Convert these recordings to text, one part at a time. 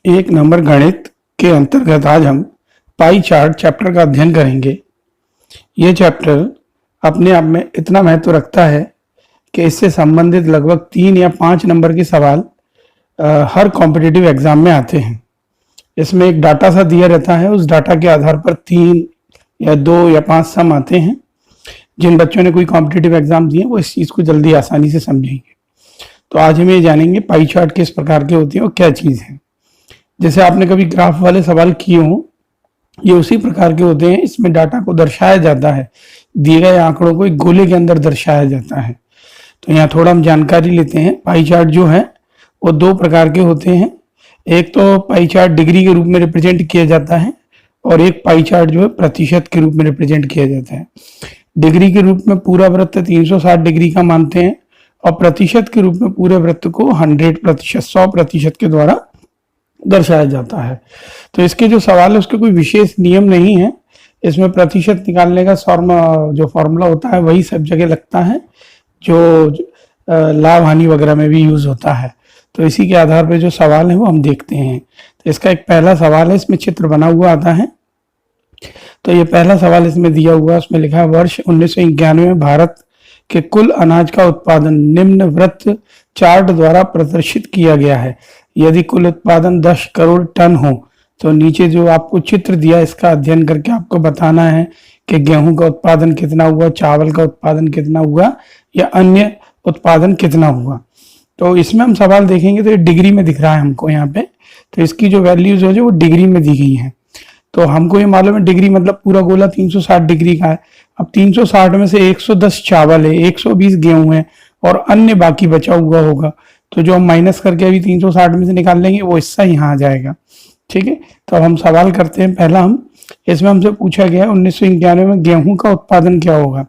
एक नंबर गणित के अंतर्गत आज हम पाई चार्ट चैप्टर का अध्ययन करेंगे। ये चैप्टर अपने आप में इतना महत्व रखता है कि इससे संबंधित लगभग 3 या 5 नंबर के सवाल हर कॉम्पिटिटिव एग्जाम में आते हैं। इसमें एक डाटा सा दिया रहता है, उस डाटा के आधार पर 3 या 2 या 5 सम आते हैं। जिन बच्चों ने कोई कॉम्पिटिटिव एग्जाम दिए वो इस चीज़ को जल्दी आसानी से समझेंगे। तो आज हम ये जानेंगे पाई चार्ट किस प्रकार के होते हैं और क्या चीज़ है। जैसे आपने कभी ग्राफ वाले सवाल किए हों, ये उसी प्रकार के होते हैं। इसमें डाटा को दर्शाया जाता है, दिए गए आंकड़ों को एक गोले के अंदर दर्शाया जाता है। तो यहाँ थोड़ा हम जानकारी लेते हैं। पाई चार्ट जो है वो 2 प्रकार के होते हैं। एक तो पाई चार्ट डिग्री के रूप में रिप्रेजेंट किया जाता है और एक पाई चार्ट जो है प्रतिशत के रूप में रिप्रेजेंट किया जाता है। डिग्री के रूप में पूरा वृत्त 360 डिग्री का मानते हैं और प्रतिशत के रूप में पूरे वृत्त को 100%, 100% के द्वारा दर्शाया जाता है। तो इसके जो सवाल है उसके कोई विशेष नियम नहीं है। इसमें प्रतिशत निकालने का जो फॉर्मूला होता है वही सब जगह लगता है, जो लाभ हानि वगैरह में भी यूज होता है। तो इसी के आधार पर जो सवाल है वो हम देखते हैं। तो इसका एक पहला सवाल है, इसमें चित्र बना हुआ आता है। तो ये पहला सवाल इसमें दिया हुआ है, उसमें लिखा है वर्ष 1991 में भारत के कुल अनाज का उत्पादन निम्न वृत्त चार्ट द्वारा प्रदर्शित किया गया है। यदि कुल उत्पादन 10 करोड़ टन हो तो नीचे जो आपको चित्र दिया इसका अध्ययन करके आपको बताना है कि गेहूं का उत्पादन कितना हुआ, चावल का उत्पादन कितना हुआ या अन्य उत्पादन कितना हुआ। तो इसमें हम सवाल देखेंगे तो ये डिग्री में दिख रहा है हमको यहाँ पे। तो इसकी जो वैल्यूज हो जो वो डिग्री में दी गई है। तो हमको ये मालूम है डिग्री मतलब पूरा गोला 360 डिग्री का है। अब 360 में से 110 चावल है, 120 गेहूं है और अन्य बाकी बचा हुआ होगा। तो जो हम माइनस करके अभी 360 में से निकाल लेंगे वो हिस्सा यहाँ आ जाएगा। ठीक है, तो अब हम सवाल करते हैं। पहला हम इसमें हमसे पूछा गया 1991 में गेहूं का उत्पादन क्या होगा।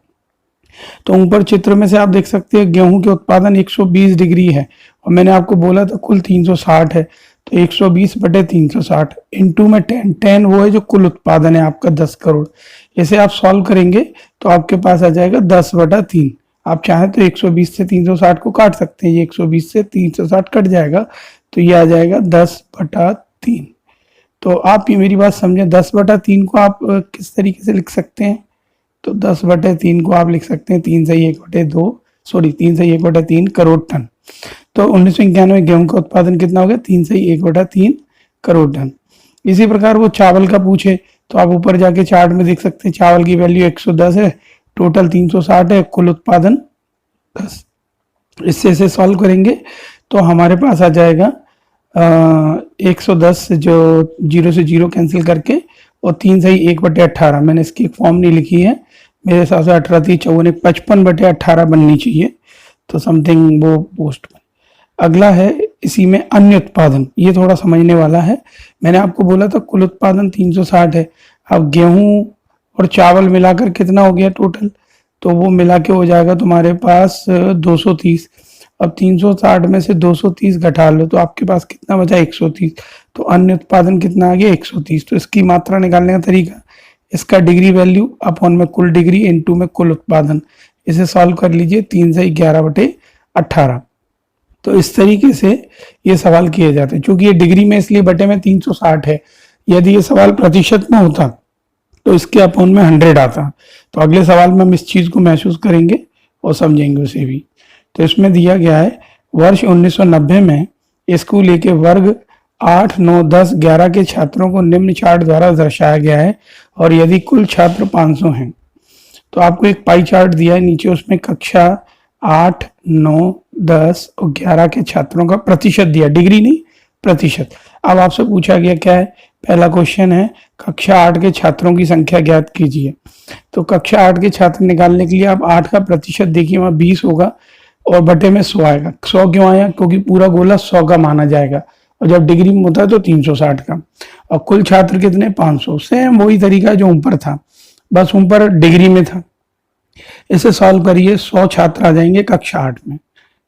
तो ऊपर चित्र में से आप देख सकते हैं गेहूं के उत्पादन 120 डिग्री है और मैंने आपको बोला था कुल 360 है। तो 120/360 इंटू में 10 वो है जो कुल उत्पादन है आपका 10 करोड़। इसे आप सॉल्व करेंगे तो आपके पास आ जाएगा 10/3। आप चाहें तो 120 से 360 को काट सकते हैं, ये 120 से 360 कट जाएगा तो ये आ जाएगा 10/3। तो आप ये मेरी बात समझें, 10/3 को आप किस तरीके से लिख सकते हैं। तो 10/3 को आप लिख सकते हैं 3 से 1/3 करोड़ टन। तो 1991 में गेहूं का उत्पादन कितना हो गया, 3 से 1/3 करोड़ टन। इसी प्रकार वो चावल का पूछे तो आप ऊपर जाके चार्ट में देख सकते हैं चावल की वैल्यू 110 है, टोटल 360 है, कुल उत्पादन 10। इससे इसे सॉल्व करेंगे तो हमारे पास आ जाएगा 110 जो 0 से 0 कैंसिल करके और 3 से 1/18। मैंने इसकी एक फॉर्म नहीं लिखी है, मेरे हिसाब से 18 3 54 55/18 बननी चाहिए। तो समथिंग वो पोस्ट में। अगला है इसी में अन्य उत्पादन, ये थोड़ा समझने वाला है। मैंने आपको बोला था कुल उत्पादन 360 है। अब गेहूं और चावल मिलाकर कितना हो गया टोटल, तो वो मिला के हो जाएगा तुम्हारे पास 230। अब 360 में से 230 घटा लो तो आपके पास कितना बचा, 130। तो अन्य उत्पादन कितना आ गया, 130। तो इसकी मात्रा निकालने का तरीका, इसका डिग्री वैल्यू अपॉन में कुल डिग्री इनटू में कुल उत्पादन, इसे सॉल्व कर लीजिए 3 से 11/18। तो इस तरीके से ये सवाल किए जाते हैं। क्योंकि ये डिग्री में इसलिए बटे में 360 है। यदि ये सवाल प्रतिशत में होता तो इसके अपॉन में 100 आता। तो अगले सवाल में हम इस चीज को महसूस करेंगे और समझेंगे उसे भी। तो इसमें दिया गया है वर्ष 1990 में स्कूल ए के वर्ग 8, 9, 10, 11 के छात्रों को निम्न चार्ट द्वारा दर्शाया गया है और यदि कुल छात्र 500 हैं तो आपको एक पाई चार्ट दिया है नीचे, उसमें कक्षा 8, 9, 10 और 11 के छात्रों का प्रतिशत दिया, डिग्री नहीं प्रतिशत। अब आपसे पूछा गया क्या है, पहला क्वेश्चन है कक्षा 8 के छात्रों की संख्या ज्ञात कीजिए। तो कक्षा 8 के छात्र निकालने के लिए आप 8 का प्रतिशत देखिए, वहां 20 होगा और बटे में 100 आएगा। 100 क्यों आया, क्योंकि पूरा गोला 100 का माना जाएगा और जब डिग्री में होता है तो 360 का। और कुल छात्र कितने, 500। सेम वही तरीका जो ऊपर था, बस ऊपर डिग्री में था। इसे सॉल्व करिए, 100 छात्र आ जाएंगे कक्षा 8 में।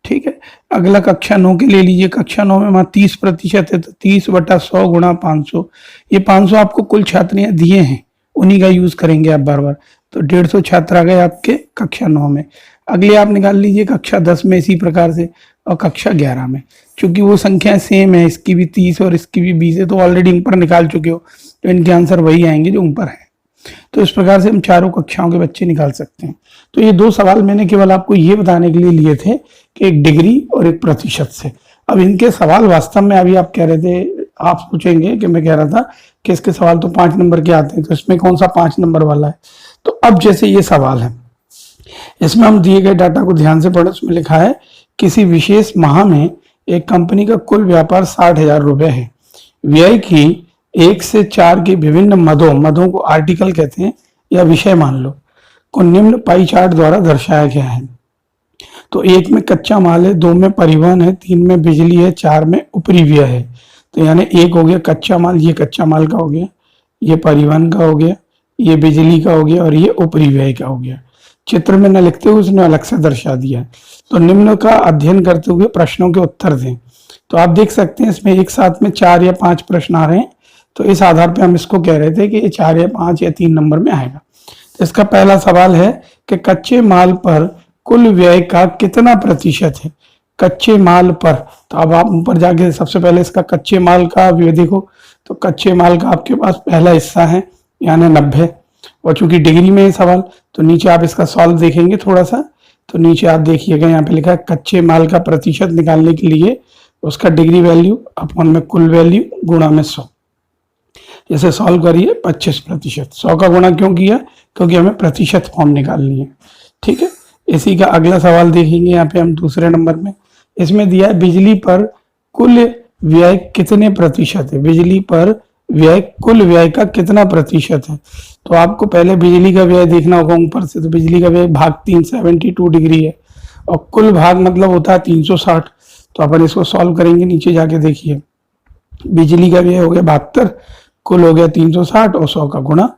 ठीक है, अगला कक्षा 9 के ले लीजिए। कक्षा 9 में वहां 30% है तो 30/100 गुणा 500। ये 500 आपको कुल छात्र यहाँ दिए हैं, उन्हीं का यूज करेंगे आप बार बार। तो 150 छात्र आ गए आपके कक्षा 9 में। अगले आप निकाल लीजिए कक्षा 10 में इसी प्रकार से, और कक्षा 11 में, क्योंकि वो संख्या सेम है, इसकी भी 30 और इसकी भी 20 है, तो ऑलरेडी ऊपर निकाल चुके हो, तो इनके आंसर वही आएंगे जो ऊपर है। तो इस प्रकार से हम चारों कक्षाओं के बच्चे निकाल सकते हैं। तो ये 2 सवाल मैंने केवल आपको ये बताने के लिए लिए थे कि एक डिग्री और एक प्रतिशत से। अब इनके सवाल वास्तव में अभी आप कह रहे थे, आप सोचेंगे कि मैं कह रहा था कि इसके सवाल तो 5 नंबर के आते हैं, तो इसमें कौन सा 5 नंबर वाला है। तो अब जैसे ये सवाल है, इसमें हम दिए गए डाटा को ध्यान से पढ़े। उसमें लिखा है किसी विशेष माह में एक कंपनी का कुल व्यापार 60,000 रुपए है। व्यय की 1 से 4 के विभिन्न मदों को आर्टिकल कहते हैं या विषय मान लो, को निम्न पाई चार्ट द्वारा दर्शाया गया है। तो 1 में कच्चा माल है, 2 में परिवहन है, 3 में बिजली है, 4 में ऊपरी व्यय है। तो यानी 1 हो गया कच्चा माल, ये कच्चा माल का हो गया, ये परिवहन का हो गया, ये बिजली का हो गया, और ये ऊपरी व्यय का हो गया। चित्र में न लिखते हुए उसने अलग से दर्शा दिया है। तो निम्न का अध्ययन करते हुए प्रश्नों के उत्तर दें। तो आप देख सकते हैं इसमें एक साथ में 4 या 5 प्रश्न आ रहे हैं, तो इस आधार पे हम इसको कह रहे थे कि ये 4 या 5 या 3 नंबर में आएगा। तो इसका पहला सवाल है कि कच्चे माल पर कुल व्यय का कितना प्रतिशत है। कच्चे माल पर, तो अब आप ऊपर जाके सबसे पहले इसका कच्चे माल का व्यय देखो। तो कच्चे माल का आपके पास पहला हिस्सा है यानी 90, और चूंकि डिग्री में है सवाल, तो नीचे आप इसका सॉल्व देखेंगे थोड़ा सा। तो नीचे आप देखिएगा यहाँ पे लिखा है कच्चे माल का प्रतिशत निकालने के लिए उसका डिग्री वैल्यू अपॉन में कुल वैल्यू गुणा में 100। इसे सॉल्व करिए, 25%। 100 का गुणा क्यों किया, क्योंकि हमें प्रतिशत फॉर्म निकालनी है। ठीक है, इसी का अगला सवाल देखेंगे यहाँ पे हम दूसरे नंबर में। इसमें दिया है बिजली पर कुल व्यय कितने प्रतिशत है। बिजली पर व्यय कुल व्यय का कितना प्रतिशत है। तो आपको पहले बिजली का व्यय देखना होगा ऊपर से। तो बिजली का व्यय भाग 3 72 डिग्री है, और कुल भाग मतलब होता है 360। तो अपन इसको सॉल्व करेंगे, नीचे जाके देखिए बिजली का व्यय हो गया 72, कुल हो गया 360 और 100 का गुणा।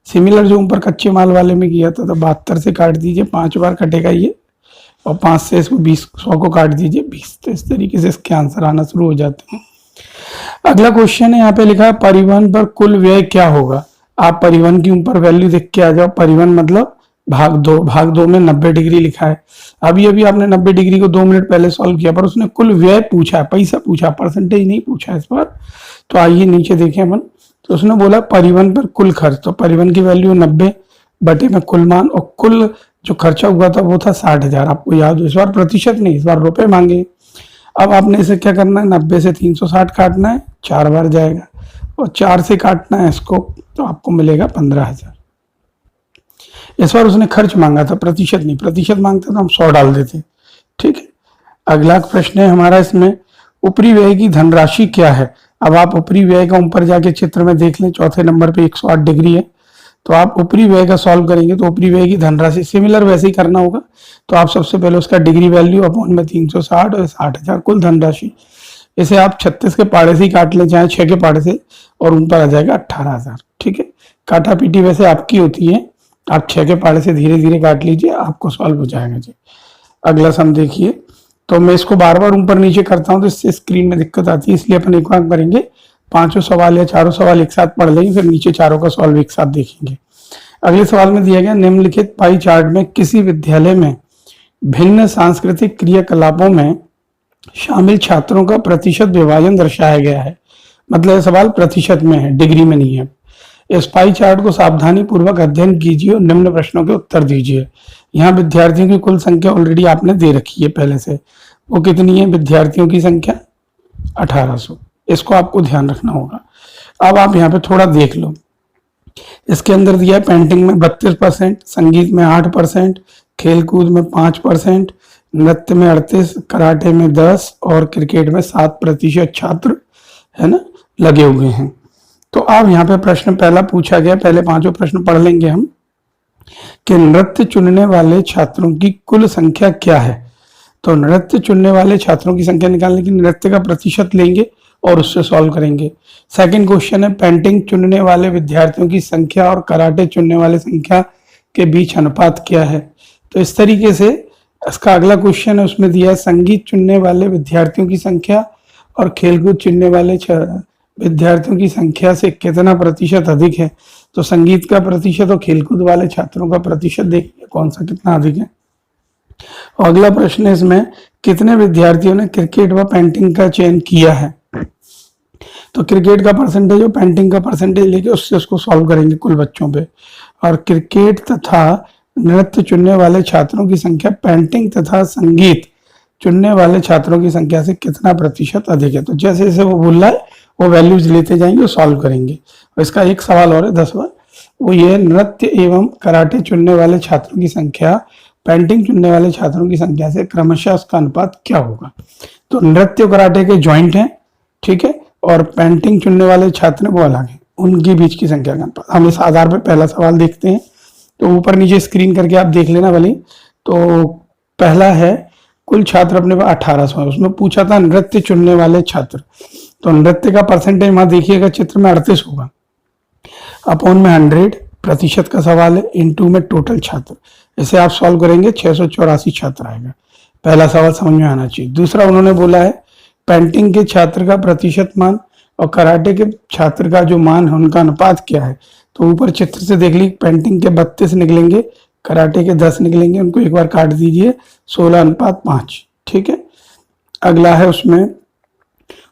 सिमिलर जो ऊपर कच्चे माल वाले में किया था, तो 72 से काट दीजिए, 5 बार कटेगा ये, और 5 से इसको 20, 100 को काट दीजिए 20। तो इस तरीके से इसके आंसर आना शुरू हो जाते हैं। अगला क्वेश्चन है, यहाँ पे लिखा है परिवहन पर कुल व्यय क्या होगा। आप परिवहन की ऊपर वैल्यू देख के आ जाओ। परिवहन मतलब भाग 2, भाग 2 में 90 डिग्री लिखा है। अभी अभी आपने 90 डिग्री को 2 मिनट पहले सॉल्व किया, पर उसने कुल व्यय पूछा है, पैसा पूछा, परसेंटेज नहीं पूछा इस बार। तो आइए नीचे देखें अपन। तो उसने बोला परिवहन पर कुल खर्च, तो परिवहन की वैल्यू 90 बटे में कुल मान, और कुल जो खर्चा हुआ था वो था 60,000। आपको याद हो, इस बार प्रतिशत नहीं, इस बार रुपए मांगे। अब आपने इसे क्या करना है, 90 से 360 काटना है, 4 बार जाएगा, और 4 से काटना है इसको, तो आपको मिलेगा 15,000। इस बार उसने खर्च मांगा था, प्रतिशत नहीं। प्रतिशत मांगता तो हम 100 डाल देते। ठीक है, अगला प्रश्न है हमारा इसमें, ऊपरी व्यय की धनराशि क्या है। अब आप ऊपरी व्यय का ऊपर जाके चित्र में देख लें, चौथे नंबर पे 108 डिग्री है। तो आप ऊपरी व्यय का सॉल्व करेंगे, तो ऊपरी व्यय की धनराशि सिमिलर वैसे ही करना होगा। तो आप सबसे पहले उसका डिग्री वैल्यू अपॉन में 360 और 60,000 कुल धनराशि। इसे आप 36 के पाड़े से ही काट लें, चाहे 6 के पाड़े से, और ऊपर आ जाएगा 18,000। ठीक है, काटा पीटी वैसे आपकी होती है, आप 6 के पाड़े से धीरे धीरे काट लीजिए, आपको सॉल्व हो जाएगा जी। अगला सम देखिए। तो मैं इसको बार बार ऊपर नीचे करता हूँ तो इससे स्क्रीन में दिक्कत आती है, इसलिए अपन एक काम करेंगे, 5 सवाल या 4 सवाल एक साथ पढ़ लेंगे, फिर नीचे चारों का सॉल्व एक साथ देखेंगे। अगले सवाल में दिया गया, निम्नलिखित पाई चार्ट में किसी विद्यालय में भिन्न सांस्कृतिक क्रियाकलापों में शामिल छात्रों का प्रतिशत विभाजन दर्शाया गया है। मतलब सवाल प्रतिशत में है, डिग्री में नहीं है। इस पाई चार्ट को सावधानी पूर्वक अध्ययन कीजिए और निम्न प्रश्नों के उत्तर दीजिए। यहाँ विद्यार्थियों की कुल संख्या ऑलरेडी आपने दे रखी है पहले से, वो कितनी है विद्यार्थियों की संख्या 1800। इसको आपको ध्यान रखना होगा। अब आप यहाँ पे थोड़ा देख लो, इसके अंदर दिया है पेंटिंग में 32%, संगीत में 8%, खेलकूद में 5%, नृत्य में 38%, कराटे में 10% और क्रिकेट में 7% छात्र है ना लगे हुए हैं। तो अब यहाँ पे प्रश्न पहला पूछा गया, पहले 5 प्रश्न पढ़ लेंगे हम, कि नृत्य चुनने वाले छात्रों की कुल संख्या क्या है। तो नृत्य चुनने वाले छात्रों की संख्या निकालने की नृत्य का प्रतिशत लेंगे और उससे सॉल्व करेंगे। सेकंड क्वेश्चन है, पेंटिंग चुनने वाले विद्यार्थियों की संख्या और कराटे चुनने वाले संख्या के बीच अनुपात क्या है। तो इस तरीके से इसका अगला क्वेश्चन है, उसमें दिया है संगीत चुनने वाले विद्यार्थियों की संख्या और खेलकूद चुनने वाले विद्यार्थियों की संख्या से कितना प्रतिशत अधिक है। तो संगीत का प्रतिशत और खेलकूद वाले छात्रों का प्रतिशत देखिए कौन सा कितना अधिक है। और अगला प्रश्न है इसमें, कितने विद्यार्थियों ने क्रिकेट व पेंटिंग का चयन किया है? तो क्रिकेट का परसेंटेज और पेंटिंग का परसेंटेज लेके उससे उसको सॉल्व करेंगे कुल बच्चों पे। और क्रिकेट तथा नृत्य चुनने वाले छात्रों की संख्या पेंटिंग तथा संगीत चुनने वाले छात्रों की संख्या से कितना प्रतिशत अधिक है? तो जैसे जैसे वो बोल रहा है वो वैल्यूज लेते जाएंगे और सॉल्व करेंगे। और इसका एक सवाल और है 10वां, वो ये, नृत्य एवं कराटे चुनने वाले छात्रों की संख्या पेंटिंग चुनने वाले छात्रों की संख्या से क्रमशः उसका अनुपात क्या होगा? तो नृत्य कराटे के ज्वाइंट हैं, ठीक है, और पेंटिंग चुनने वाले छात्र वो अलग हैं, उनके बीच की संख्या का अनुपात। हम इस आधार पर पहला सवाल देखते हैं। तो ऊपर नीचे स्क्रीन करके आप देख लेना भले। तो पहला है, कुल छात्र अपने पास 1800 है, उसमें पूछा था नृत्य चुनने वाले छात्र। तो नृत्य का परसेंटेज वहां देखिएगा चित्र में 38 होगा, अपॉन में 100, प्रतिशत का सवाल है, इनटू में टोटल छात्र। इसे आप सॉल्व करेंगे 684 छात्र आएगा। पहला सवाल समझ में आना चाहिए। दूसरा उन्होंने बोला है पेंटिंग के छात्र का प्रतिशत मान और कराटे के छात्र का जो मान है उनका अनुपात क्या है? तो ऊपर चित्र से देख ली, पेंटिंग के 32 निकलेंगे, कराटे के 10 निकलेंगे, उनको एक बार काट दीजिए, 16:5, ठीक है। अगला है, उसमें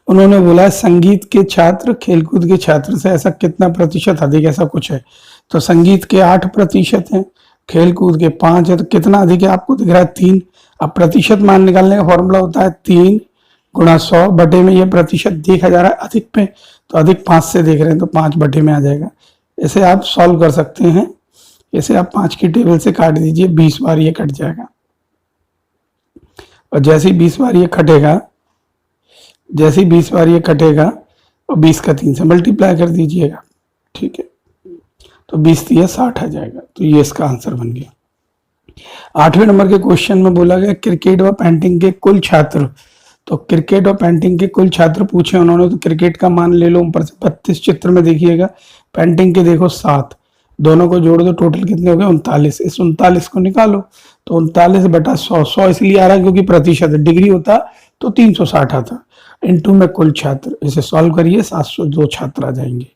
उन्होंने बोला है संगीत के छात्र खेलकूद के छात्र से ऐसा कितना प्रतिशत अधिक, ऐसा कुछ है। तो संगीत के 8% है, खेलकूद के 5 है, तो कितना अधिक है आपको दिख रहा है 3। अब प्रतिशत मान निकालने का फॉर्मूला होता है 3 गुणा 100 बटे में ये प्रतिशत देखा जा रहा है अधिक पे, तो अधिक 5 से देख रहे हैं तो 5 बटे में आ जाएगा। इसे आप सॉल्व कर सकते हैं। इसे आप 5 की टेबल से काट दीजिए, 20 बार ये कट जाएगा। और जैसे ही 20 बार ये कटेगा, जैसे ही 20 बार ये कटेगा और 20 का 3 से मल्टीप्लाई कर दीजिएगा, ठीक है। तो 20 दिया 60 आ जाएगा। तो ये इसका आंसर बन गया। 8वें नंबर के क्वेश्चन में बोला गया क्रिकेट व पेंटिंग के कुल छात्र। तो क्रिकेट और पेंटिंग के कुल छात्र पूछे उन्होंने, तो क्रिकेट का मान ले लो ऊपर से 32 चित्र में देखिएगा, पेंटिंग के देखो 7, दोनों को जोड़ दो, टोटल कितने हो गए 39। इस 39 को निकालो, तो 39 बटा 100, 100 इसलिए आ रहा है क्योंकि प्रतिशत है, डिग्री होता तो 360 आता, इनटू में कुल छात्र। इसे सॉल्व करिए, 702 छात्र आ जाएंगे।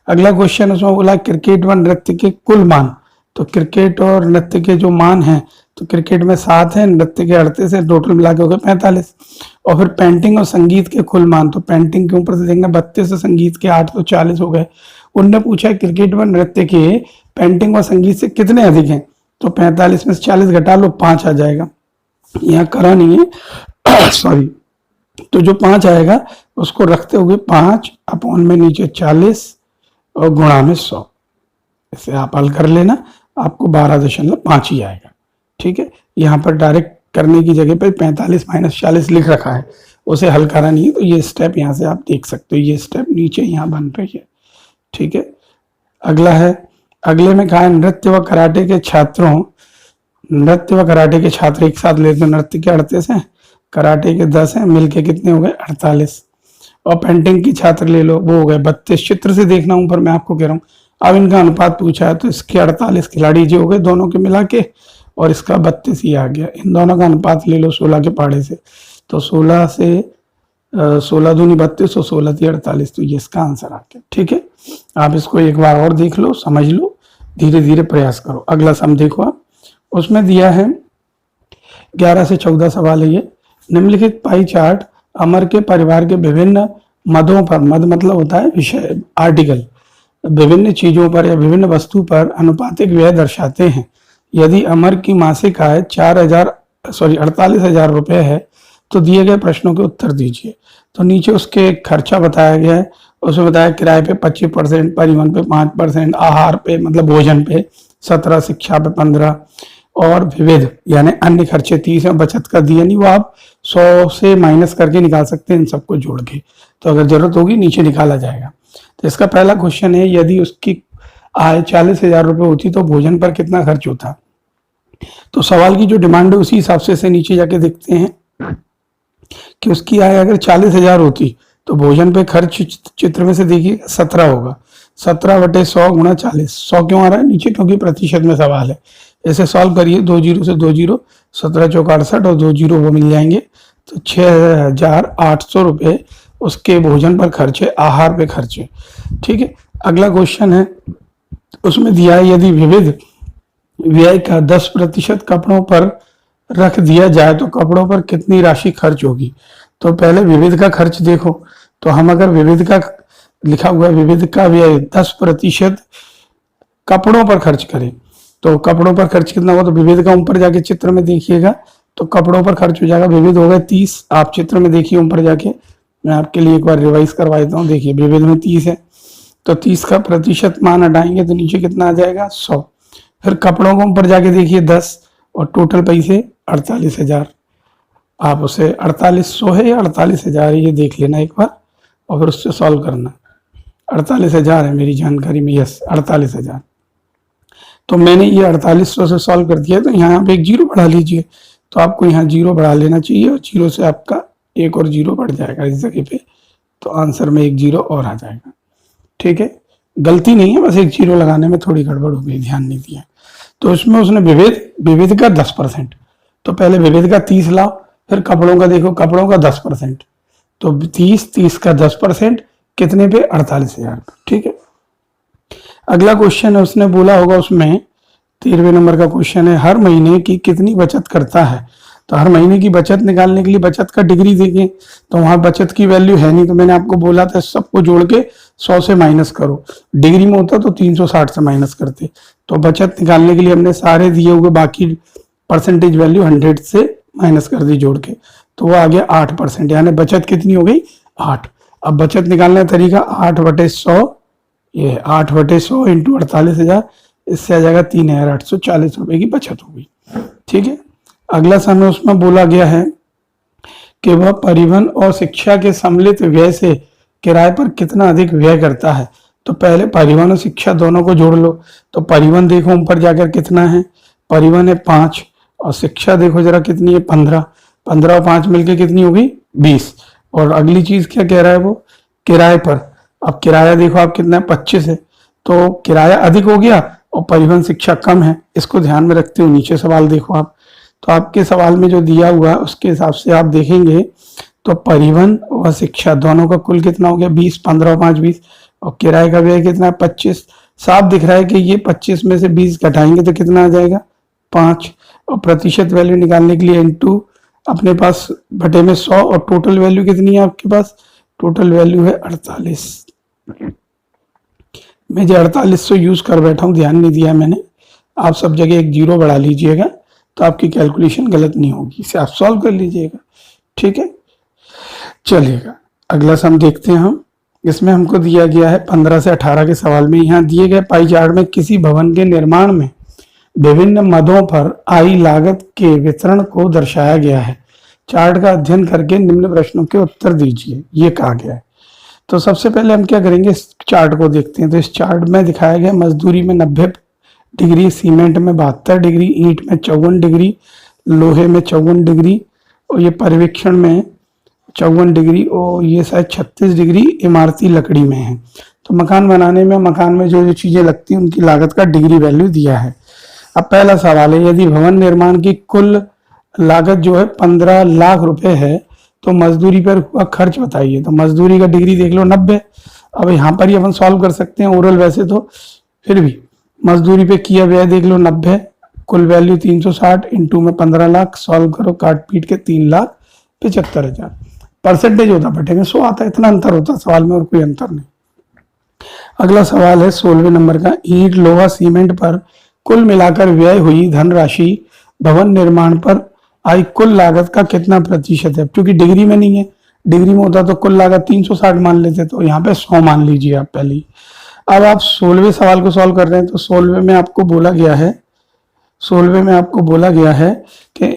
अगला क्वेश्चन उसमें बोला क्रिकेट व नृत्य के कुल मान। तो क्रिकेट और नृत्य के जो मान हैं, तो क्रिकेट में 7 है, नृत्य के 38 है, टोटल मिला के हो गए 45। और फिर पेंटिंग और संगीत के कुल मान, तो पेंटिंग के ऊपर से देंगे 32 है, संगीत के 8 तो 40 हो गए। उनने पूछा क्रिकेट व नृत्य के पेंटिंग और संगीत से कितने अधिक हैं? तो 45 में से 40 घटा लो, 5 आ जाएगा। यहाँ करा नहीं है सॉरी। तो जो 5 आएगा उसको रखते हुए 5 अपॉन में नीचे 40 और गुणा में 100। इसे आप हल कर लेना, आपको 12.5 ही आएगा, ठीक है। यहाँ पर डायरेक्ट करने की जगह पे 45 - 40 लिख रखा है, उसे हल करा नहीं है, तो ये स्टेप यहाँ से आप देख सकते हो, ये स्टेप नीचे यहाँ बन रही है, ठीक है। अगला है, अगले में कहा है नृत्य व कराटे के छात्रों, नृत्य व कराटे के छात्र एक साथ लेते हैं, नृत्य के 38 हैं, कराटे के 10 हैं, मिलके कितने हो गए 48। और पेंटिंग की छात्र ले लो, वो हो गए 32। चित्र से देखना ऊपर मैं आपको कह रहा हूँ। अब इनका अनुपात पूछा है, तो इसके 48 खिलाड़ी जो हो गए दोनों के मिला के, और इसका 32 ही आ गया। इन दोनों का अनुपात ले लो 16 के पहाड़े से, तो 16 से 16 दूनी 32 और 16 थी 48, तो ये इसका आंसर आ गया, ठीक है। आप इसको एक बार और देख लो, समझ लो, धीरे धीरे प्रयास करो। अगला सम देखो आप, उसमें दिया है 11 से 14 सवाल है ये। निम्नलिखित पाई चार्ट अमर के परिवार के विभिन्न मदों पर, मद मतलब होता है विषय, आर्टिकल, विभिन्न चीजों पर या विभिन्न वस्तु पर अनुपातिक व्यय दर्शाते हैं। यदि अमर की मासिक आय 48,000 रुपए है, तो दिए गए प्रश्नों के उत्तर दीजिए। तो नीचे उसके खर्चा बताया गया है, उसमें बताया किराए पे 25%, परिवहन पे 5%, आहार पे मतलब भोजन पे 17, शिक्षा पे 15, और विविध यानी अन्य खर्चे 30 है, बचत का दिया नहीं, वो आप 100 से माइनस करके निकाल सकते हैं इन सबको जोड़ के, तो अगर जरूरत होगी नीचे निकाला जाएगा। तो इसका पहला क्वेश्चन है, यदि उसकी आय 40,000 रुपए होती तो भोजन पर कितना खर्च होता? तो सवाल की जो डिमांड है उसी हिसाब से नीचे जाके देखते हैं कि उसकी आय अगर 40,000 होती तो भोजन पे खर्च चित्र में से देखिए 17 होगा, 17 बटे 100 गुणा 40। 100 क्यों आ रहा है नीचे? क्योंकि प्रतिशत में सवाल है। इसे सॉल्व करिए, 2 जीरो से 2 जीरो, 17 चौक 68 और 2 जीरो वो मिल जाएंगे, तो 6,800 रुपये उसके भोजन पर खर्च है, आहार पे खर्च है, ठीक है। अगला क्वेश्चन है, उसमें दिया है यदि विविध व्यय का 10% कपड़ों पर रख दिया जाए तो कपड़ों पर कितनी राशि खर्च होगी। तो पहले विविध का खर्च देखो, तो हम अगर विविध का लिखा हुआ है, विविध का व्यय 10% कपड़ों पर खर्च करें, तो कपड़ों पर खर्च कितना होगा, तो विविध का ऊपर जाके चित्र में देखिएगा तो कपड़ों पर खर्च हो जाएगा, विविध हो गए 30। आप चित्र में देखिए ऊपर जाके, मैं आपके लिए एक बार रिवाइज करवा देता हूँ। देखिए विविध में 30 है, तो 30 का प्रतिशत मान हटाएंगे तो नीचे कितना आ जाएगा, 100। फिर कपड़ों को ऊपर जाके देखिए 10, और टोटल पैसे 48,000। आप उसे 4800 है या 48,000 है ये देख लेना एक बार, और फिर उससे सॉल्व करना। 48,000 है मेरी जानकारी में, यस 48,000। तो मैंने ये 4800 से सॉल्व कर दिया, तो यहाँ पे एक जीरो बढ़ा लीजिए, तो आपको यहाँ जीरो बढ़ा लेना चाहिए, और जीरो से आपका एक और जीरो बढ़ जाएगा इस जगह पे, तो आंसर में एक जीरो और आ जाएगा। ठीक है, गलती नहीं है, बस एक जीरो लगाने में थोड़ी गड़बड़ हो गई, ध्यान नहीं दिया। तो इसमें उसने विविध का 10%, तो पहले विविध का 30 लाओ, फिर कपड़ों का देखो, कपड़ों का 10%, तो 30 का 10% कितने पे, 48,000। ठीक है, अगला क्वेश्चन है, उसने बोला होगा उसमें 13वें नंबर का क्वेश्चन है, हर महीने की कितनी बचत करता है। तो हर महीने की बचत निकालने के लिए बचत का डिग्री देखें, तो वहां बचत की वैल्यू है नहीं, तो मैंने आपको बोला था सबको जोड़ के 100 से माइनस करो, डिग्री में होता तो 360 से माइनस करते। तो बचत निकालने के लिए हमने सारे दिए हुए बाकी परसेंटेज वैल्यू 100 से माइनस कर दी जोड़ के, तो वो आ गया 8%, यानी बचत कितनी हो गई, 8। अब बचत निकालने का तरीका 8/100, ये 8/100 इंटू 48,000, इससे आ जाएगा 3,840 रुपए की बचत होगी। ठीक है, अगला समय उसमें बोला गया है कि वह परिवहन और शिक्षा के सम्मिलित व्यय से किराए पर कितना अधिक व्यय करता है। तो पहले परिवहन और शिक्षा दोनों को जोड़ लो, तो परिवहन देखो ऊपर जाकर कितना है, परिवहन है 5, और शिक्षा देखो जरा कितनी है, 15। 15 और 5 मिलके कितनी होगी, 20। और अगली चीज क्या कह रहा है वो, किराए पर। अब किराया देखो आप कितना है, 25 है, तो किराया अधिक हो गया और परिवहन शिक्षा कम है, इसको ध्यान में रखते हुए नीचे सवाल देखो आप। तो आपके सवाल में जो दिया हुआ है उसके हिसाब से आप देखेंगे तो परिवहन और शिक्षा दोनों का कुल कितना हो गया, 20, 15 और 5 20, और किराए का व्यय कितना है, 25। साफ दिख रहा है कि ये 25 में से 20 घटाएंगे तो कितना आ जाएगा, 5। और प्रतिशत वैल्यू निकालने के लिए इनटू अपने पास बटे में 100, और टोटल वैल्यू कितनी है आपके पास, टोटल वैल्यू है 48। मैं जो 4800 यूज कर बैठा हूँ, ध्यान नहीं दिया मैंने, आप सब जगह एक जीरो बढ़ा लीजिएगा तो आपकी कैलकुलेशन गलत नहीं होगी, इसे आप सॉल्व कर लीजिएगा। ठीक है, चलिएगा अगला सम देखते हैं हम। इसमें हमको दिया गया है 15 से 18 के सवाल में, यहाँ दिए गए पाई चार्ट में किसी भवन के निर्माण में विभिन्न मदों पर आई लागत के वितरण को दर्शाया गया है। चार्ट का अध्ययन करके निम्न प्रश्नों के उत्तर दीजिए, ये कहा गया है। तो सबसे पहले हम क्या करेंगे, इस चार्ट को देखते हैं। तो इस चार्ट में दिखाया गया मजदूरी में 90 डिग्री, सीमेंट में 72 डिग्री, ईंट में 54 डिग्री, लोहे में 54 डिग्री, और ये पर्यवेक्षण में 54 डिग्री, और ये शायद 36 डिग्री इमारती लकड़ी में है। तो मकान बनाने में, मकान में जो जो चीजें लगती हैं उनकी लागत का डिग्री वैल्यू दिया है। अब पहला सवाल है, यदि भवन निर्माण की कुल लागत जो है 15 लाख रुपए है तो मजदूरी पर हुआ खर्च बताइए। तो मजदूरी का डिग्री देख लो 90। अब यहाँ पर ही अपन सॉल्व कर सकते हैं ओरल, वैसे तो फिर भी मजदूरी पे किया व्यय देख लो 90, कुल वैल्यू 360 इंटू में 15 लाख, सॉल्व करो काट पीट के 3,75,000। परसेंटेज होता बटे में 100 आता है, इतना अंतर होता सवाल में और कोई अंतर नहीं। अगला सवाल है 16वें नंबर का, ईंट लोहा सीमेंट पर कुल मिलाकर व्यय हुई धनराशि भवन निर्माण पर आई कुल लागत का कितना प्रतिशत है। क्योंकि डिग्री में नहीं है, डिग्री में होता तो कुल लागत 360 मान लेते, तो यहाँ पे 100 मान लीजिए आप पहले ही। अब आप 16वें सवाल को सॉल्व कर रहे हैं, तो 16वें में आपको बोला गया है, 16वें में आपको बोला गया है कि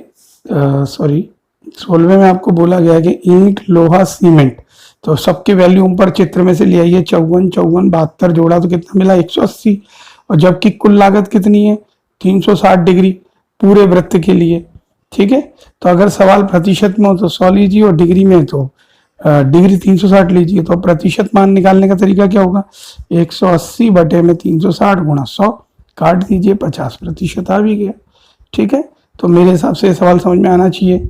16वें में आपको बोला गया है कि ईंट लोहा सीमेंट, तो सबके वैल्यू ऊपर चित्र में से ले आइए, 54 54 72 जोड़ा तो कितना मिला, 180। और जबकि कुल लागत कितनी है, 360 डिग्री पूरे वृत्त के लिए। ठीक है, तो अगर सवाल प्रतिशत में हो तो 100 लीजिए, और डिग्री में तो डिग्री 360 लीजिए। तो प्रतिशत मान निकालने का तरीका क्या होगा, 180 बटे में 360 गुणा 100, काट दीजिए, 50% आ भी गया। ठीक है, तो मेरे हिसाब से सवाल समझ में आना चाहिए।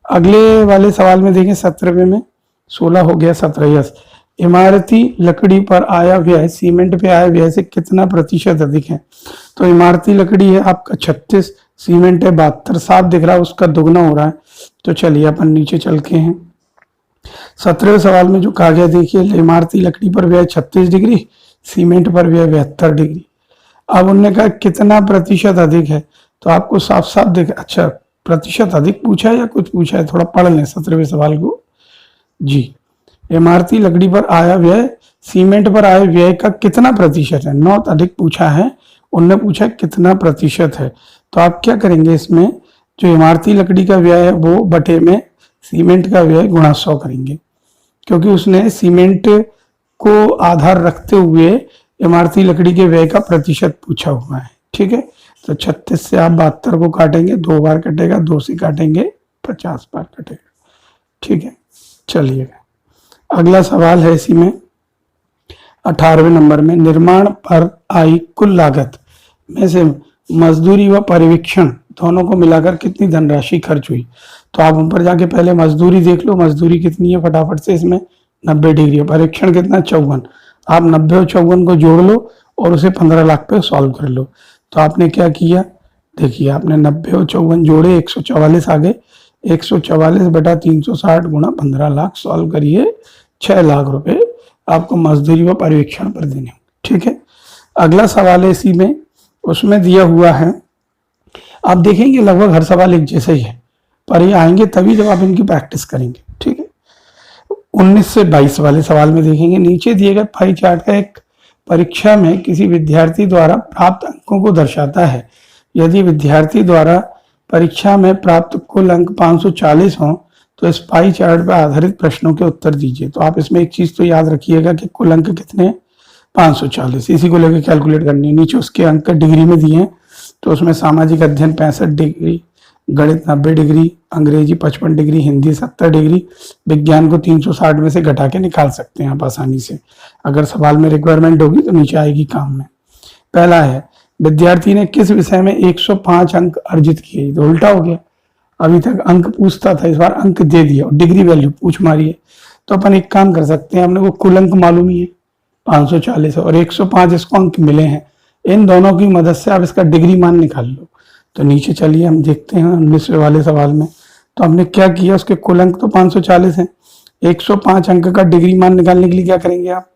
अगले वाले सवाल में देखें 17वें में, 16 हो गया 17, यस। इमारती लकड़ी पर आया व्यय सीमेंट पे आया व्यय से कितना प्रतिशत अधिक है? तो इमारती लकड़ी है आपका 36, सीमेंट है 72, साफ दिख रहा है उसका दुगना हो रहा है। तो चलिए अपन नीचे चल के हैं। 17वें सवाल में जो कहा गया देखिए, इमारती लकड़ी पर व्यय 36 डिग्री, सीमेंट पर व्यय 72 डिग्री। अब उन्होंने कहा कितना प्रतिशत अधिक है, तो आपको साफ साफ दिख, अच्छा प्रतिशत अधिक पूछा है या कुछ पूछा है, थोड़ा पढ़ लें 17वें सवाल को जी। इमारती लकड़ी पर आया व्यय सीमेंट पर आए व्यय का कितना प्रतिशत है, नॉट अधिक पूछा है, उनने पूछा कितना प्रतिशत है। तो आप क्या करेंगे, इसमें जो इमारती लकड़ी का व्यय है वो बटे में सीमेंट का व्यय गुणा 100 करेंगे, क्योंकि उसने सीमेंट को आधार रखते हुए इमारती लकड़ी के व्यय का प्रतिशत पूछा हुआ है। ठीक है, तो 36 से आप 72 को काटेंगे, 2 बार कटेगा, 2 से काटेंगे 50 बार कटेगा। ठीक है, चलिए अगला सवाल है इसी में 18वें नंबर में, निर्माण पर आई कुल लागत में से मजदूरी व परिवीक्षण दोनों को मिलाकर कितनी धनराशि खर्च हुई? तो आप ऊपर जाके पहले मजदूरी देख लो, मजदूरी कितनी है फटाफट से, इसमें 90 डिग्री है, परीक्षण कितना 54, आप 90 और 54 को जोड़ लो और उसे 15 लाख पे सॉल्व कर लो। तो आपने क्या किया, देखिए आपने 90 और 54 जोड़े, 144 आ गए, 144 बटा 360 गुणा 15 लाख, सॉल्व करिए, 6 लाख रुपए आपको मजदूरी व परिवीक्षण पर देने। ठीक है, अगला सवाल है इसी में, उसमें दिया हुआ है, आप देखेंगे लगभग हर सवाल एक जैसे ही है, पर ये आएंगे तभी जब आप इनकी प्रैक्टिस करेंगे। ठीक है, 19 से 22 वाले सवाल में देखेंगे, नीचे दिए गए पाई चार्ट का एक परीक्षा में किसी विद्यार्थी द्वारा प्राप्त अंकों को दर्शाता है। यदि विद्यार्थी द्वारा परीक्षा में प्राप्त कुल अंक 540 हों तो इस पाई चार्ट पर आधारित प्रश्नों के उत्तर दीजिए। तो आप इसमें एक चीज तो याद रखिएगा कि कुल अंक कितने हैं, 540, इसी को लेकर कैलकुलेट करनी है। नीचे उसके अंक डिग्री में दिए हैं, तो उसमें सामाजिक अध्ययन 65 डिग्री, गणित 90 डिग्री, अंग्रेजी 55 डिग्री, हिंदी 70 डिग्री, विज्ञान को 360 में से घटा के निकाल सकते हैं आप आसानी से, अगर सवाल में रिक्वायरमेंट होगी तो नीचे आएगी काम में। पहला है, विद्यार्थी ने किस विषय में 105 अंक अर्जित किए? तो उल्टा हो गया, अभी तक अंक पूछता था, इस बार अंक दे दिया और डिग्री वैल्यू पूछ मारी है। तो अपन एक काम कर सकते हैं, अपने को कुल अंक मालूम ही है 540 और 105 इसको अंक मिले हैं, इन दोनों की मदद से आप इसका डिग्री मान निकाल लो। तो नीचे चलिए हम देखते हैं 19वें वाले सवाल में, तो हमने क्या किया, उसके कुल अंक तो 540 हैं, 105 अंक का डिग्री मान निकालने के लिए क्या करेंगे आप,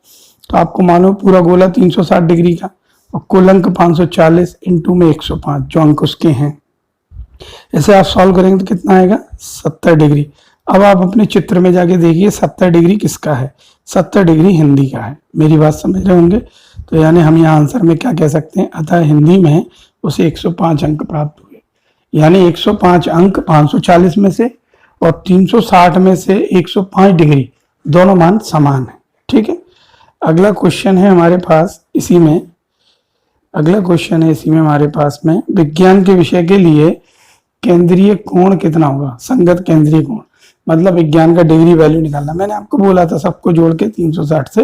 तो आपको मालूम पूरा गोला 360 डिग्री का और कुल अंक 540 इंटू में 105 जो अंक उसके हैं, इसे आप सॉल्व करेंगे तो कितना आएगा, 70 डिग्री। अब आप अपने चित्र में जाके देखिए 70 डिग्री किसका है, 70 डिग्री हिंदी का है, मेरी बात समझ रहे होंगे। तो यानी हम यहाँ आंसर में क्या कह सकते हैं, अतः हिंदी में उसे 105 अंक प्राप्त हुए, यानी 105 अंक 540 में से और 360 में से 105 डिग्री, दोनों मान समान है। ठीक है, अगला क्वेश्चन है हमारे पास इसी में, अगला क्वेश्चन है इसी में हमारे पास में, विज्ञान के विषय के लिए केंद्रीय कोण कितना होगा, संगत केंद्रीय कोण, मतलब विज्ञान का डिग्री वैल्यू निकालना। मैंने आपको बोला था सबको जोड़ के 360 से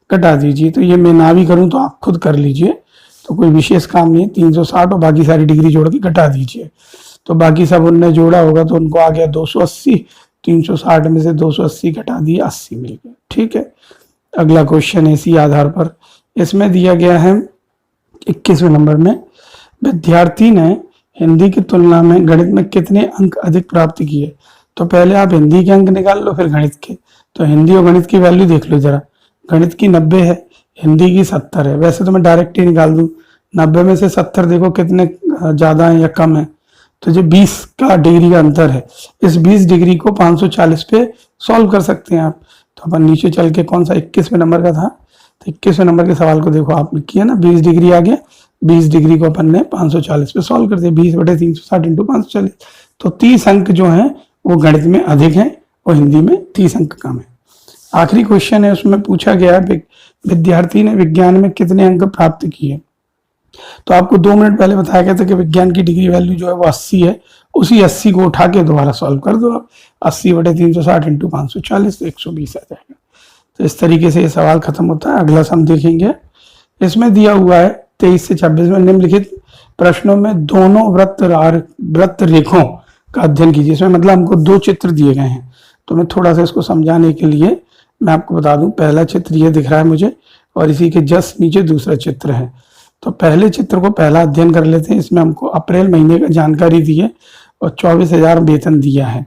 घटा दीजिए, तो ये मैं ना भी करूं तो आप खुद कर लीजिए, तो कोई विशेष काम नहीं है, 360 और बाकी सारी डिग्री जोड़ के घटा दीजिए। तो बाकी सब उनने जोड़ा होगा तो उनको आ गया 280, 360 में से 280 घटा दिए, 80 मिल गया। ठीक है, अगला क्वेश्चन है इसी आधार पर, इसमें दिया गया है 21वें नंबर में, विद्यार्थी ने हिंदी की तुलना में गणित में कितने अंक अधिक प्राप्त किए? तो पहले आप हिंदी के अंक निकाल लो फिर गणित के। तो हिंदी और गणित की वैल्यू देख लो जरा, गणित की 90 है, हिंदी की 70 है। वैसे तो मैं डायरेक्ट ही निकाल दूं, 90 में से 70 देखो कितने ज्यादा है या कम है, तो जो 20 का डिग्री का अंतर है, इस 20 डिग्री को 540 पे सॉल्व कर सकते हैं आप। तो अपन नीचे चल के, कौन सा 21वें नंबर का था, तो 21वें नंबर के सवाल को देखो, आपने किया ना 20 डिग्री आ गया, 20 डिग्री को अपन ने 540 पे सॉल्व कर दिया, 20 बटे 360 इंटू 540, तो 30 अंक जो हैं वो गणित में अधिक हैं और हिंदी में 30 अंक कम है। आखिरी क्वेश्चन है, उसमें पूछा गया विद्यार्थी ने विज्ञान में कितने अंक प्राप्त किए? तो आपको 2 मिनट पहले बताया गया था कि विज्ञान की डिग्री वैल्यू जो है वो 80 है, उसी 80 को उठा के दोबारा सॉल्व कर दो आप, 80 बटे 360 इंटू 540 तो 120 आ जाएगा। तो इस तरीके से ये सवाल खत्म होता है। अगला हम देखेंगे, इसमें दिया हुआ है 23 से 26 में निम्नलिखित प्रश्नों में दोनों वृत्त रेखों का अध्ययन कीजिए। इसमें मतलब हमको 2 चित्र दिए गए हैं, तो मैं थोड़ा सा इसको समझाने के लिए मैं आपको बता दूं, पहला चित्र ये दिख रहा है मुझे और इसी के जस्ट नीचे दूसरा चित्र है। तो पहले चित्र को पहला अध्ययन कर लेते हैं। इसमें हमको अप्रैल महीने का जानकारी दी है और 24,000 वेतन दिया है।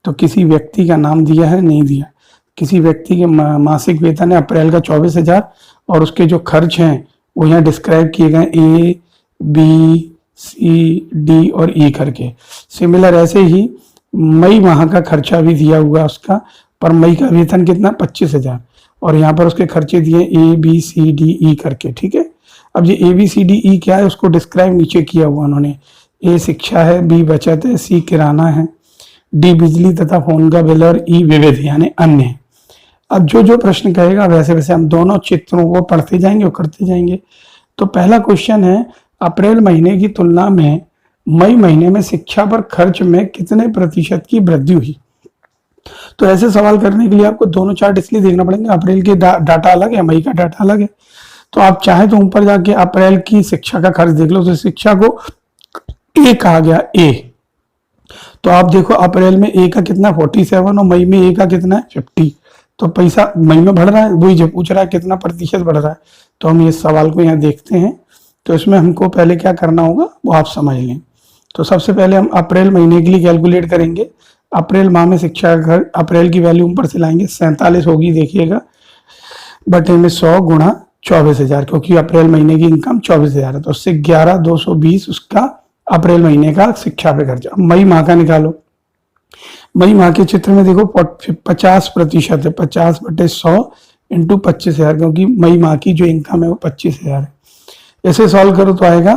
तो किसी व्यक्ति का नाम दिया है, नहीं दिया। किसी व्यक्ति के मासिक वेतन है अप्रैल का 24,000 और उसके जो खर्च हैं वो यहाँ डिस्क्राइब किए गए A, B, C, D और E करके। सिमिलर ऐसे ही मई माह का खर्चा भी दिया हुआ उसका, पर मई का वेतन कितना 25,000 और यहाँ पर उसके खर्चे दिए A, B, C, D, E करके। ठीक है, अब ये A, B, C, D, E क्या है उसको डिस्क्राइब नीचे किया हुआ उन्होंने। A शिक्षा है, B बचत है, C किराना है, D बिजली तथा फोन का बिल और E विविध यानी अन्य है। अब जो जो प्रश्न कहेगा वैसे वैसे हम दोनों चित्रों को पढ़ते जाएंगे और करते जाएंगे। तो पहला क्वेश्चन है, अप्रैल महीने की तुलना में मई महीने में शिक्षा पर खर्च में कितने प्रतिशत की वृद्धि हुई। तो ऐसे सवाल करने के लिए आपको दोनों चार्ट इसलिए देखना पड़ेंगे, अप्रैल के डाटा अलग है, मई का डाटा अलग है। तो आप चाहे तो ऊपर जाके अप्रैल की शिक्षा का खर्च देख लो। तो शिक्षा को ए कहा गया, ए। तो आप देखो अप्रैल में ए का कितना 47 और मई में ए का कितना है 50। तो पैसा मई में बढ़ रहा है, वही जो पूछ रहा है कितना प्रतिशत बढ़ रहा है। तो हम इस सवाल को यहाँ देखते हैं। तो इसमें हमको पहले क्या करना होगा वो आप समझ लें। तो सबसे पहले हम अप्रैल महीने के लिए कैलकुलेट करेंगे। अप्रैल माह में शिक्षा का खर्च, अप्रैल की वैल्यू ऊपर से लाएंगे 47 होगी, देखिएगा बटे में 100 गुणा 24,000, क्योंकि अप्रैल महीने की इनकम 24,000 है। तो उससे 11,220 उसका अप्रैल महीने का शिक्षा पे खर्चा। मई माह का निकालो। मई माह के चित्र में देखो 50% है, 50 बटे 100 इंटू 25,000, क्योंकि मई माह की जो इनकम है वो 25,000 है। ऐसे सॉल्व करो तो आएगा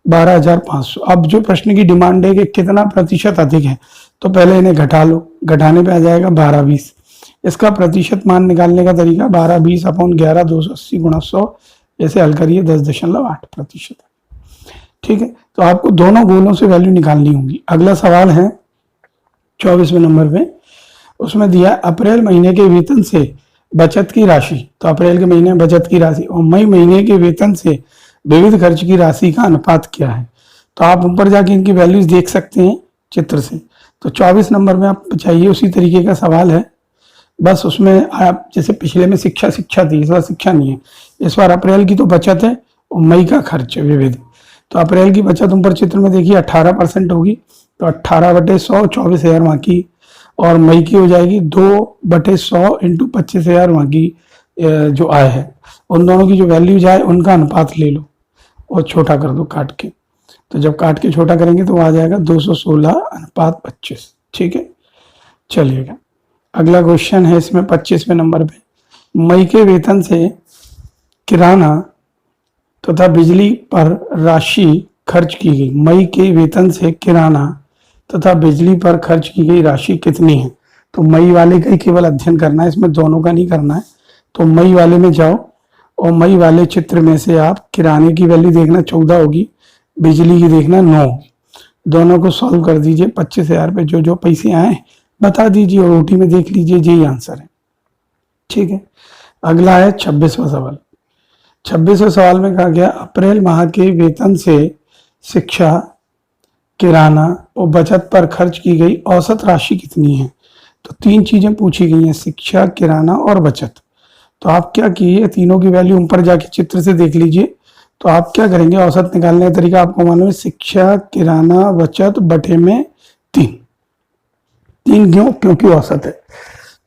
12,500। अब जो प्रश्न की डिमांड है कि कितना प्रतिशत अधिक है, तो पहले इन्हें घटा लो। घटाने पे आ जाएगा 12,20। इसका प्रतिशत मान निकालने का तरीका 12,20 अपॉन 11,280 गुणा 100, ऐसे हल करिए 10.8%। ठीक है, तो आपको दोनों गोलों से वैल्यू निकालनी होगी। अगला सवाल है 24वें नंबर पे, उसमें दिया अप्रैल महीने के वेतन से बचत की राशि। तो अप्रैल के महीने में बचत की राशि और मई महीने के वेतन से विविध खर्च की राशि का अनुपात क्या है। तो आप ऊपर जाके इनकी वैल्यूज देख सकते हैं चित्र से। तो 24 नंबर में आप चाहिए उसी तरीके का सवाल है, बस उसमें आप जैसे पिछले में शिक्षा थी, इस बार शिक्षा नहीं है। इस बार अप्रैल की तो बचत है और मई का खर्च है विविध। तो अप्रैल की बचत ऊपर चित्र में देखिए 18% होगी। तो 18 बटे 100 24,000 वहाँ की, और मई की हो जाएगी 2 बटे 100 इंटू 25,000 वहाँ की जो आय है। उन दोनों की जो वैल्यूज आए उनका अनुपात ले लो और छोटा कर दो काट के। तो जब काट के छोटा करेंगे तो आ जाएगा 216:25। ठीक है, चलिएगा अगला क्वेश्चन है इसमें 25वें नंबर पे, मई के वेतन से किराना तथा बिजली पर राशि खर्च की गई। मई के वेतन से किराना तथा बिजली पर खर्च की गई राशि कितनी है। तो मई वाले का ही केवल अध्ययन करना है, इसमें दोनों का नहीं करना है। तो मई वाले में जाओ और मई वाले चित्र में से आप किराने की वैल्यू देखना 14 होगी, बिजली की देखना 9 होगी। दोनों को सॉल्व कर दीजिए। 25,000 पे जो जो पैसे आए बता दीजिए और ओटी में देख लीजिए, यही आंसर है। ठीक है, अगला है 26वां सवाल। 26वें सवाल में कहा गया अप्रैल माह के वेतन से शिक्षा, किराना और बचत पर खर्च की गई औसत राशि कितनी है। तो 3 चीजें पूछी गई हैं, शिक्षा, किराना और बचत। तो आप क्या कीजिए, तीनों की वैल्यू ऊपर जाके चित्र से देख लीजिए। तो आप क्या करेंगे, औसत निकालने का तरीका आपको मालूम है, शिक्षा, किराना, बचत बटे में 3 क्यों, क्योंकि औसत है।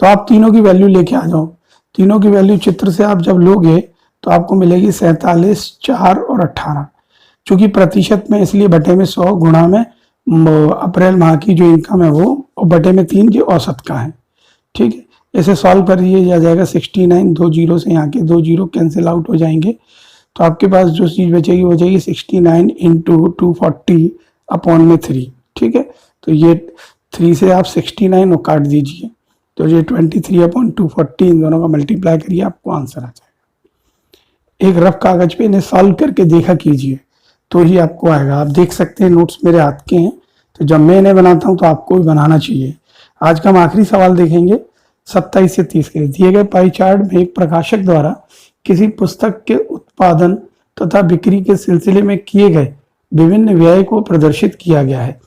तो आप तीनों की वैल्यू लेके आ जाओ। तीनों की वैल्यू चित्र से आप जब लोगे तो आपको मिलेगी 47, 4 और 18। चूंकि प्रतिशत में इसलिए बटे में 100 गुणा में अप्रैल माह की जो इनकम है वो, और बटे में 3 जो औसत का है। ठीक है, इसे सॉल्व करिए, आ जाएगा 69। 2 जीरो से यहाँ के 2 जीरो कैंसिल आउट हो जाएंगे। तो आपके पास जो चीज बचेगी वो बचेगी 69 इंटू 240 अपॉन में 3। ठीक है, तो ये 3 से आप 69 और काट दीजिए, तो ये 23 अपॉन 240, इन दोनों का मल्टीप्लाई करिए, आपको आंसर आ जाएगा। एक रफ कागज पे इन्हें सॉल्व करके देखा कीजिए तो ही आपको आएगा। आप देख सकते हैं नोट्स मेरे हाथ के हैं, तो जब मैं इन्हें बनाता हूं तो आपको भी बनाना चाहिए। आज का हम आखिरी सवाल देखेंगे 27 से 30 के लिए। दिए गए पाई चार्ट में एक प्रकाशक द्वारा किसी पुस्तक के उत्पादन तथा बिक्री के सिलसिले में किए गए विभिन्न व्यय को प्रदर्शित किया गया है।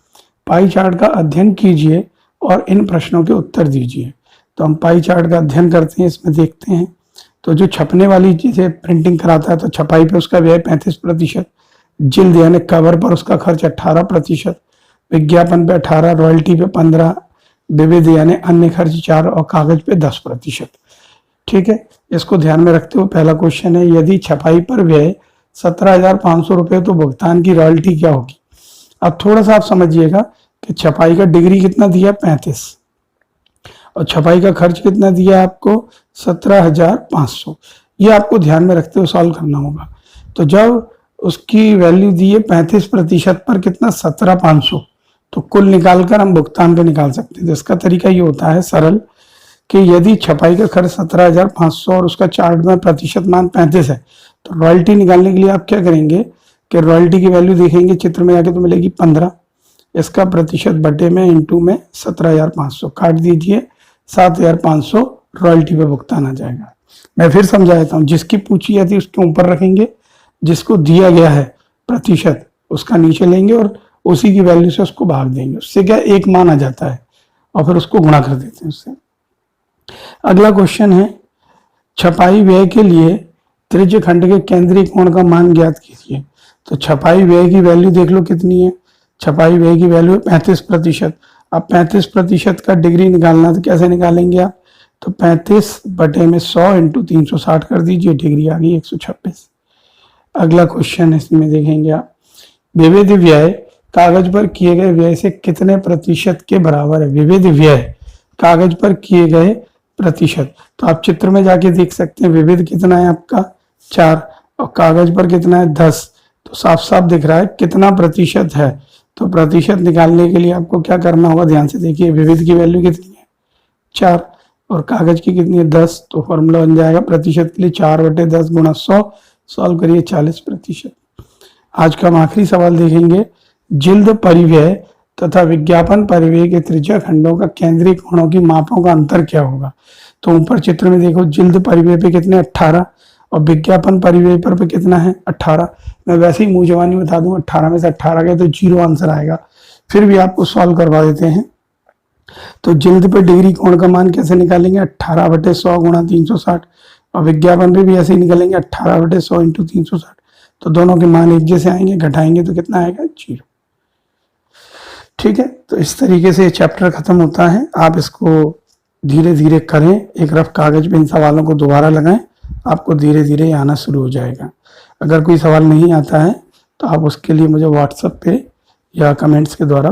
पाई चार्ट का अध्ययन कीजिए और इन प्रश्नों के उत्तर दीजिए। तो हम पाई चार्ट का अध्ययन करते हैं, इसमें देखते हैं। तो जो छपने वाली चीजें प्रिंटिंग कराता है तो छपाई पे उसका व्यय 35%, जिल्द यानी कवर पर उसका खर्च 18%, विज्ञापन पे 18, रॉयल्टी पे 15, विविध यानी अन्य खर्च 4 और कागज पे 10%। ठीक है, इसको ध्यान में रखते हुए पहला क्वेश्चन है, यदि छपाई पर व्यय 17,500 रुपये तो भुगतान की रॉयल्टी क्या होगी। अब थोड़ा सा आप समझिएगा कि छपाई का डिग्री कितना दिया, 35, और छपाई का खर्च कितना दिया आपको, 17,500। ये आपको ध्यान में रखते हुए सॉल्व करना होगा। तो जब उसकी वैल्यू दी है 35% पर कितना, 17,500, तो कुल निकालकर हम भुगतान पे निकाल सकते हैं। तो इसका तरीका ये होता है सरल, कि यदि छपाई का खर्च 17,500 और उसका चार्ट में प्रतिशत मान 35 है, तो रॉयल्टी निकालने के लिए आप क्या करेंगे कि रॉयल्टी की वैल्यू देखेंगे चित्र में जाके तो मिलेगी 15, इसका प्रतिशत बटे में इंटू में 17,500 काट दीजिए, 7,500 रॉयल्टी पे भुगतान आ जाएगा। मैं फिर समझा देता हूँ, जिसकी पूछी जाती है उसके ऊपर रखेंगे, जिसको दिया गया है प्रतिशत उसका नीचे लेंगे और उसी की वैल्यू से उसको भाग देंगे, उससे क्या एक मान आ जाता है और फिर उसको गुणा कर देते हैं उससे। अगला क्वेश्चन है, छपाई व्यय के लिए त्रिज्य खंड के केंद्रीय कोण का मान ज्ञात कीजिए। तो छपाई व्यय की वैल्यू देख लो कितनी है, छपाई व्यय की वैल्यू है 35%। अब 35% का डिग्री निकालना तो कैसे निकालेंगे आप, तो 35 बटे में 100 इंटू 360 कर दीजिए, डिग्री आ गई 126। अगला क्वेश्चन इसमें देखेंगे आप, विविध व्यय कागज पर किए गए व्यय से कितने प्रतिशत के बराबर है। विविध व्यय कागज पर किए गए प्रतिशत, तो आप चित्र में जाके देख सकते हैं विविध कितना है आपका 4 और कागज पर कितना है 10, तो साफ साफ दिख रहा है कितना प्रतिशत है। तो प्रतिशत निकालने के लिए आपको क्या करना होगा, ध्यान से देखिए, विविध की वैल्यू कितनी है 4 और कागज की कितनी है 10, तो फॉर्मूला बन जाएगा प्रतिशत के लिए 4/10 गुणा 100, सॉल्व करिए 40%। आज का हम आखिरी सवाल देखेंगे, जिल्द परिव्यय तथा विज्ञापन परिव्यय के त्रिज्या खंडों का केंद्रीय कोणों की मापों का अंतर क्या होगा। तो ऊपर चित्र में देखो, जिल्द परिव्यय पे कितने 18 और विज्ञापन परिव्यय पर पे कितना है 18। मैं वैसे ही मुंह जवानी बता दूं, 18 में से 18 गए तो 0 आंसर आएगा, फिर भी आपको सॉल्व करवा देते हैं। तो जिल्द पे डिग्री कोण का मान कैसे निकालेंगे, 18/100 गुणा 360, और विज्ञापन पे भी ऐसे ही निकालेंगे 18/100 इंटू 360। तो दोनों के मान एक जैसे आएंगे, घटाएंगे तो कितना आएगा 0। ठीक है, तो इस तरीके से चैप्टर खत्म होता है। आप इसको धीरे धीरे करें, एक रफ कागज पे इन सवालों को दोबारा लगाएं, आपको धीरे धीरे आना शुरू हो जाएगा। अगर कोई सवाल नहीं आता है तो आप उसके लिए मुझे व्हाट्सएप पे या कमेंट्स के द्वारा